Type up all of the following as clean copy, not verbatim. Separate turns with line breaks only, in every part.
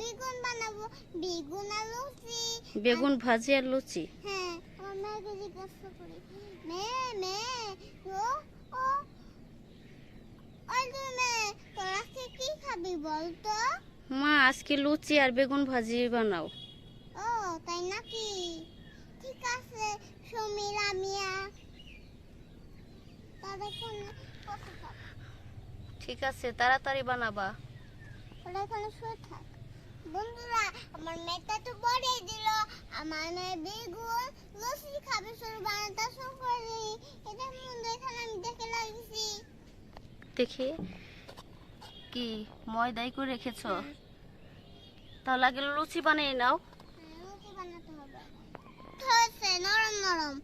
বেগুন বানাবো, বেগুন আর লুচি।
বেগুন ভাজি আর লুচি।
হ্যাঁ, আমার মাকে জিজ্ঞাসা করি, মে ও ও ওই তুই তোর আজকে কি খাবি বলতো?
মা আজকে লুচি আর বেগুন ভাজি বানাও।
ও তাই নাকি? ঠিক আছে সমীরা মিয়া, তাদের ফোনে কথা থাক।
ঠিক আছে তাড়াতাড়ি বানাবা।
ওরা এখানে শুয়ে থাক। বন্ধুরা, আমার মেয়েটা তো বলেই দিল আমার মেয়ে বেগুন লুচি খাবে, শুরু বানাতে শুরু করি। এটা বন্ধু এখানে আমি দেখে লাগছি।
দেখি কি ময়দাই করে রেখেছো? তাহলে আগে লুচি বানিয়ে নাও।
লুচি বানাতে হবে, হয়েছে নরম নরম।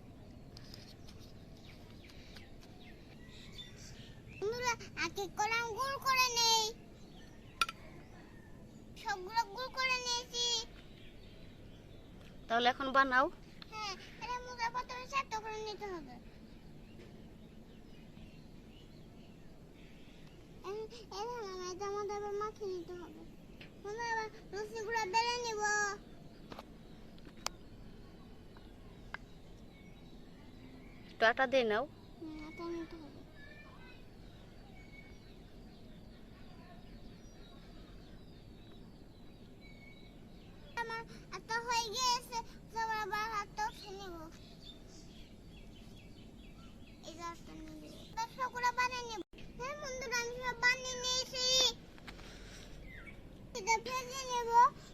বন্ধুরা, আগে করে গুল করে নেই, সবগুলো গুল করে নিয়েছি।
তাহলে এখন বানাও।
হ্যাঁ, এটা মুখে প্রথমে সেদ্ধ করে নিতে হবে। মাখিয়ে নিতে হবে। এবার লুচিগুলো বেলে নিব।
একটু আটা দিয়ে নাও।
আটা নিতে হবে। আমার আটা হয়ে গিয়েছে, আবার হাতটা উঠিয়ে নিব। এই যে আটা নিয়ে সবগুলো বানিয়ে নিব। হ্যাঁ বন্ধুরা, আমি সব বানিয়ে নিয়েছি। এটা ভেজে নেব,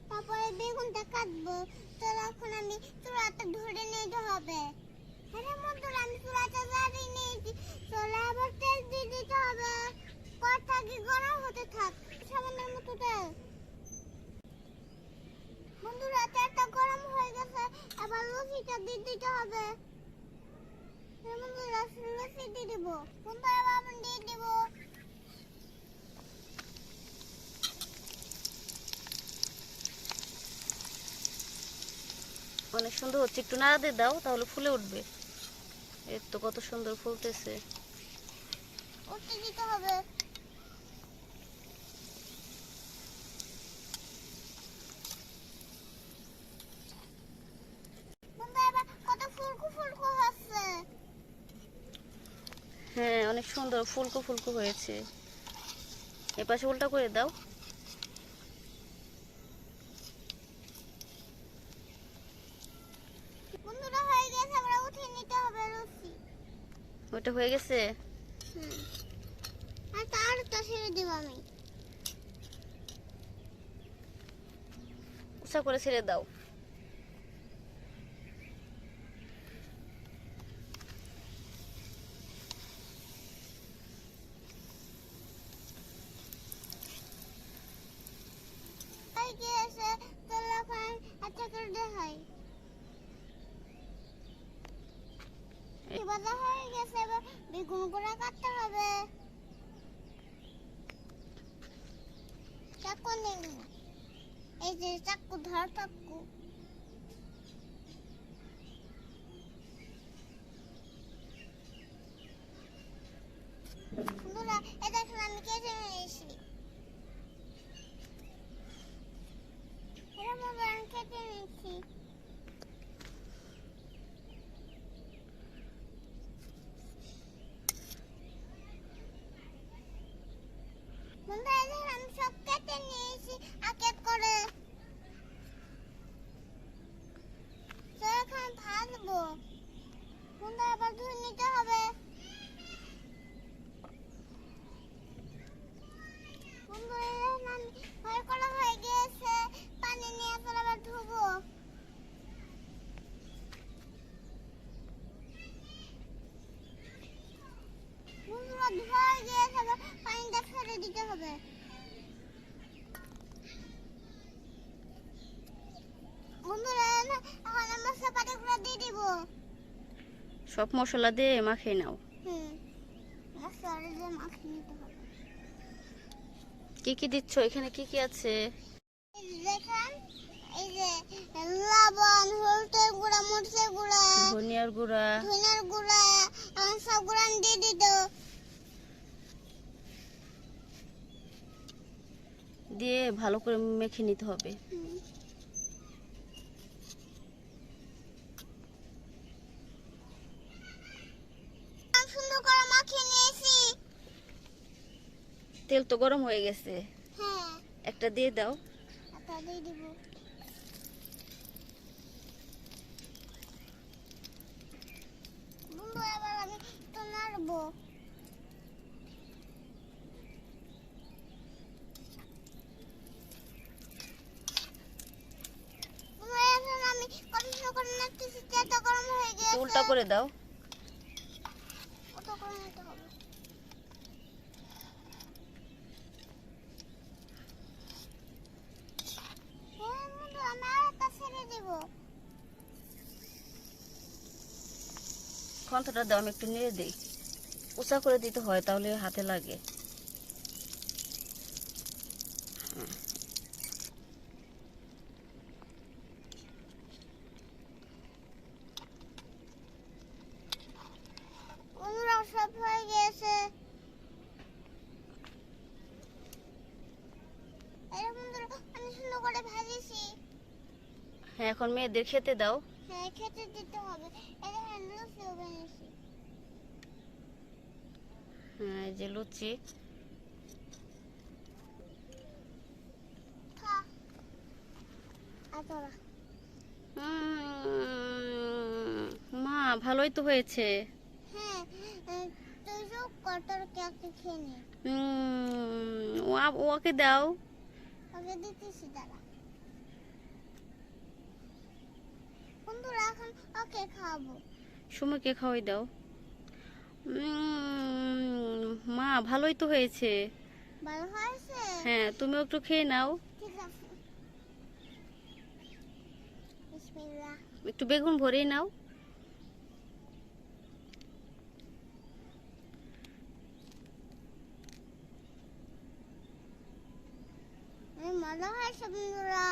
তারপরে বেগুনটা কাটবো। তো এখন আমি চুলাটা ধরে নিতে হবে। হ্যাঁ বন্ধুরা, আমি চুলাটা জ্বালিয়ে নিয়েছি। চুলা আবার তেল দিয়ে দিতে হবে। কড়াইটা কি গরম হতে থাক, সামান্য মতো তেল। বন্ধুরা, তেলটা গরম হয়ে গেছে, এবার লুচিটা দিয়ে দিতে হবে। বন্ধুরা, লুচি দিয়ে দিব। বন্ধুরা, আবার দিয়ে দিব।
অনেক সুন্দর হচ্ছে, একটু নাড়া দিয়ে দাও তাহলে ফুলে উঠবে। এর তো কত সুন্দর ফুলতেছে।
উঠতে দিতে হবে। বন্ধুরা, এবার কত ফুলকো ফুলকো হচ্ছে।
হ্যাঁ অনেক সুন্দর ফুলকো ফুলকো হয়েছে। এপাশে উল্টা করে দাও।
বন্ধুরা, হয়ে গেছে, আমরা উঠিয়ে নিতে হবে লুচি।
ওটা হয়ে গেছে।
আর তারটা ছেড়ে দিব আমি।
উঁচা করে ছেড়ে দাও।
হয়ে গিয়েছে, তাহলে এখন একটা করে দেখাই। বাজা হয়ে গেছে, এবার বেগুন গুঁড়া কাটতে হবে। চাকু নেই, এই যে চাকু, ধর চাকু। বন্ধুরা, এই দেখুন আমি কেটে নিয়েছি। এটা বন্ধুরা আমি কেটে নিয়েছি। বন্ধুরা, এই দেখুন আমি সব কেটে নিয়েছি এক এক করে। তো এখন ভাজবো। বন্ধুরা, আবার ধুয়ে নিতে হবে। বন্ধুরা, আমি ভয় করা হয়ে গিয়েছে, পানি নিয়ে আসলে আবার ধুবো। বন্ধুরা, ধোয়া হয়ে গিয়েছে, আবার পানিটা ফেলে দিতে হবে। বন্ধুরা, এখন আমরা পাতাগুলো দিয়ে দিব।
সব মশলা দিয়ে মাখিয়ে নাও।
মশলা দিয়ে মাখিয়ে নিতে হবে।
কি কি দিচ্ছ, এখানে কি কি আছে?
দেখেন, এই যে লবণ, হলুদের গুঁড়া, মরিচের গুঁড়া,
ধনিয়ার গুঁড়া,
ধনিয়ার গুঁড়া, এখন সবগুলো আমি দিয়ে দিত।
দিয়ে ভালো করে মেখে নিতে হবে।
হুম। আমি সুন্দর করে মাখিয়ে নিয়েছি।
তেল তো গরম হয়ে গেছে,
হ্যাঁ,
একটা দিয়ে দাও।
এটা দিয়ে দিব। বন্ধু, এবার আমি তো নাড়বো। বন্ধু, এখন আমি কত সুন্দর করে নাড়তেছি, তেলটা গরম হয়ে গেছে।
উল্টা করে দাও।
ওটা করে নিতে হবে। হ্যাঁ বন্ধু, আমি আরেকটা ছেড়ে দিব।
খন্থটা দাও, আমি একটু নেড়ে দিই। উঁচা করে দিতে হয়, তাহলে হাতে লাগে।
বন্ধুরা, সব হয়ে গেছে। এই বন্ধুরা, আমি সুন্দর করে ভাজিছি।
হ্যাঁ, এখন মেয়েদের খেতে দাও।
হ্যাঁ, খেতে দিতে হবে। এই দেখেন, লুচিও বানিয়েছি।
হ্যাঁ, এই যে লুচি।
খা। আর তোরা।
মা, ভালোই তো হয়েছে।
হ্যাঁ, তুই সব কটার কেকে খেয়ে নে।
ওকে দাও।
ওকে দিতেছি, দাঁড়া। বন্ধুরা, এখন ওকে খাবো।
সুমিকে খাওয়াই দাও। মা, ভালোই তো হয়েছে।
ভালো হয়েছে?
হ্যাঁ, তুমিও একটু খেয়ে নাও।
ঠিক আছে। বিসমিল্লাহ।
একটু বেগুন ভরেই নাও।
মজা হয়েছে বন্ধুরা।